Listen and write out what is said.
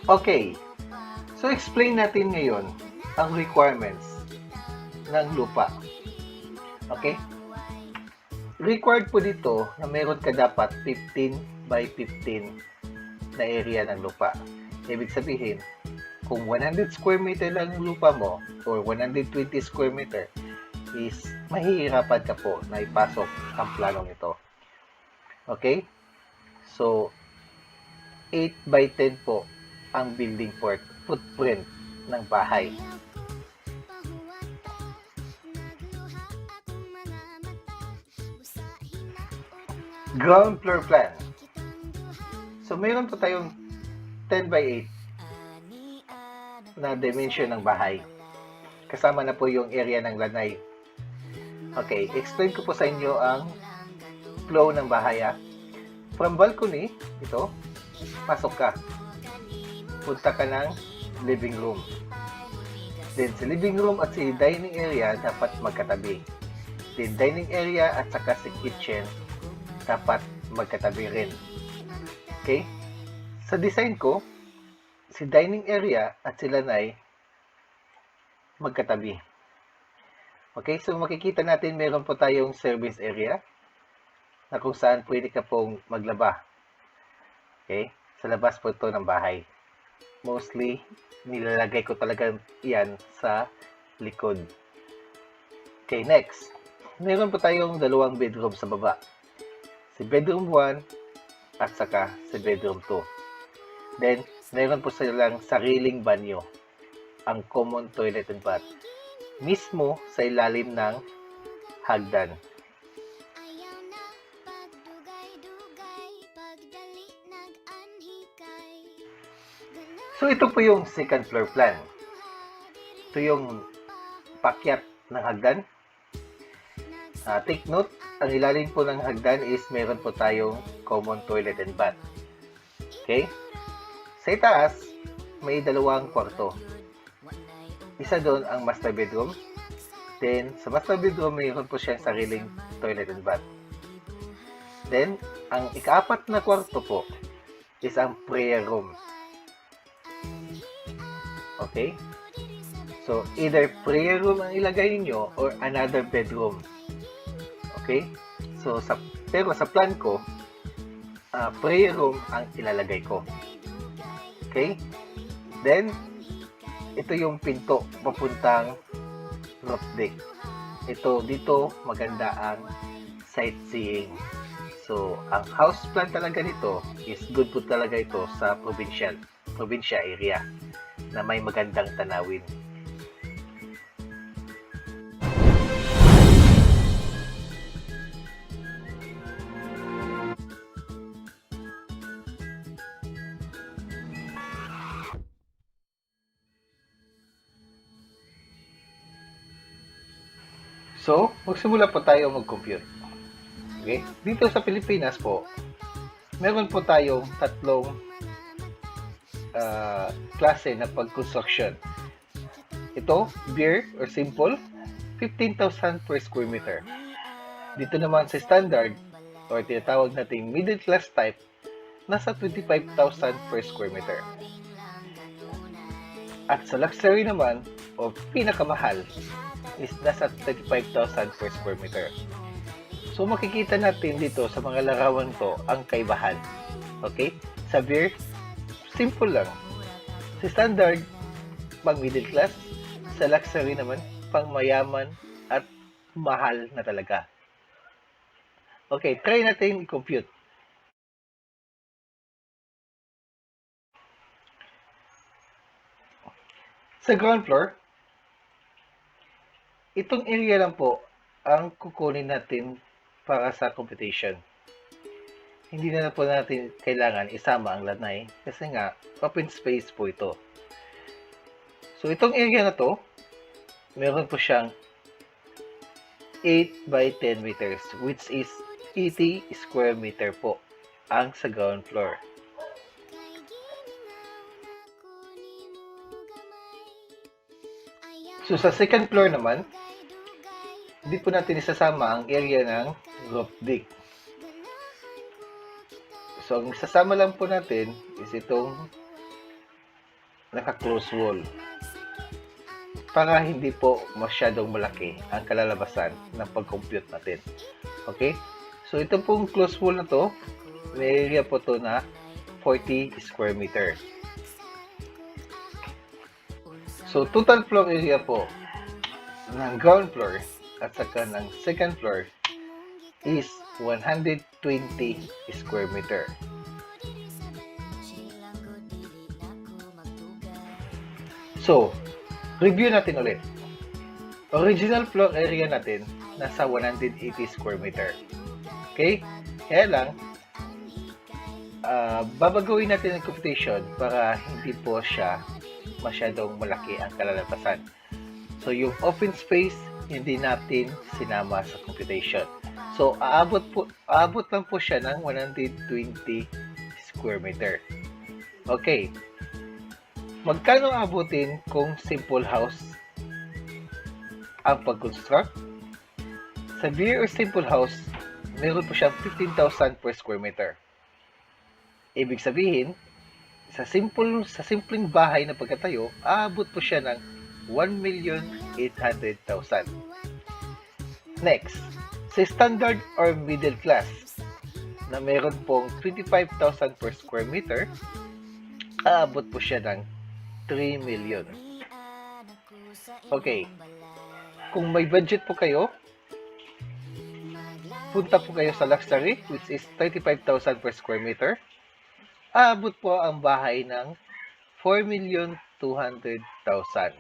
Okay, so explain natin ngayon ang requirements ng lupa. Okay? Required po dito na meron ka dapat 15 by 15 na area ng lupa. Ibig sabihin, kung 100 square meter lang ang lupa mo or 120 square meter is mahihirapan ka po na ipasok ang planong ito. Okay? So, 8 by 10 po ang building footprint ng bahay. Ground floor plan. So, mayroon po tayong 10 by 8 na dimension ng bahay. Kasama na po yung area ng lanay. Okay, explain ko po sa inyo ang flow ng bahay. From balcony, ito, pasok ka. Punta ka ng living room. Then, sa living room at sa dining area, dapat magkatabi. Then, dining area at saka sa kitchen, dapat magkatabi rin. Okay? Sa design ko, si dining area at si lanay, magkatabi. Okay? So, makikita natin, meron po tayong service area na kung saan pwede ka pong maglaba. Okay? Sa labas po ito ng bahay. Mostly, nilalagay ko talaga yan sa likod. Okay, next. Meron po tayong dalawang bedroom sa baba. Si bedroom 1 at saka si bedroom 2. Then, meron po silang sariling banyo. Ang common toilet and bath. Mismo sa ilalim ng hagdan. So, ito po yung second floor plan. Ito yung pakyat ng hagdan. Take note, ang ilalim po ng hagdan is meron po tayong common toilet and bath. Okay? Sa itaas, may dalawang kwarto. Isa doon ang master bedroom. Then, sa master bedroom, mayroon po siyang sariling toilet and bath. Then, ang ikaapat na kwarto po is ang prayer room. Okay? So, either prayer room ang ilagay niyo or another bedroom. Okay? So, pero sa plan ko, prayer room ang ilalagay ko. Okay? Then, ito yung pinto papuntang roof deck. Dito maganda ang sightseeing. So, ang house plan talaga nito is good po talaga ito sa provincia area na may magandang tanawin. So, magsimula po tayo mag-compute. Okay? Dito sa Pilipinas po, meron po tayong tatlong klase na pag-construction. Ito, beer or simple, 15,000 per square meter. Dito naman sa standard or tinatawag nating middle class type, nasa 25,000 per square meter. At sa luxury naman, o pinakamahal, is nasa 35,000 per square meter. So makikita natin dito sa mga larawan to ang kaibahan. Okay? Sa beer, simple lang. Sa standard, pang middle class. Sa luxury naman, pang mayaman at mahal na talaga. Okay, try natin i-compute. Sa ground floor, itong area lang po ang kukunin natin para sa computation. Hindi na po natin kailangan isama ang lanay kasi nga open space po ito. So itong area na to, meron po siyang 8 by 10 meters which is 80 square meter po ang sa ground floor. So sa second floor naman, hindi po natin isasama ang area ng roof deck. So, ang sasama lang po natin is itong naka-close wall para hindi po masyadong malaki ang kalalabasan ng pag-compute natin. Okay? So, ito pong close wall na to, may area po to na 40 square meter. So, total floor area po ng ground floor at saka ng second floor is 120 square meter. So, review natin ulit. Original floor area natin nasa 180 square meter. Okay? Kaya lang, babagawin natin ang computation para hindi po siya masyadong malaki ang kalalabasan. So, yung open space, hindi natin sinama sa computation. So, aabot lang po siya ng 120 square meter. Okay. Magkano abutin kung simple house ang pag-construct? Sa beer or simple house, meron po siyang 15,000 per square meter. Ibig sabihin, sa simpleng bahay na pagkatayo, aabot po siya ng 1,800,000. Next, sa standard or middle class na meron pong 25,000 per square meter, aabot po siya ng 3 million. Okay. Kung may budget po kayo, punta po kayo sa luxury, which is 35,000 per square meter. Aabot po ang bahay ng 4,200,000.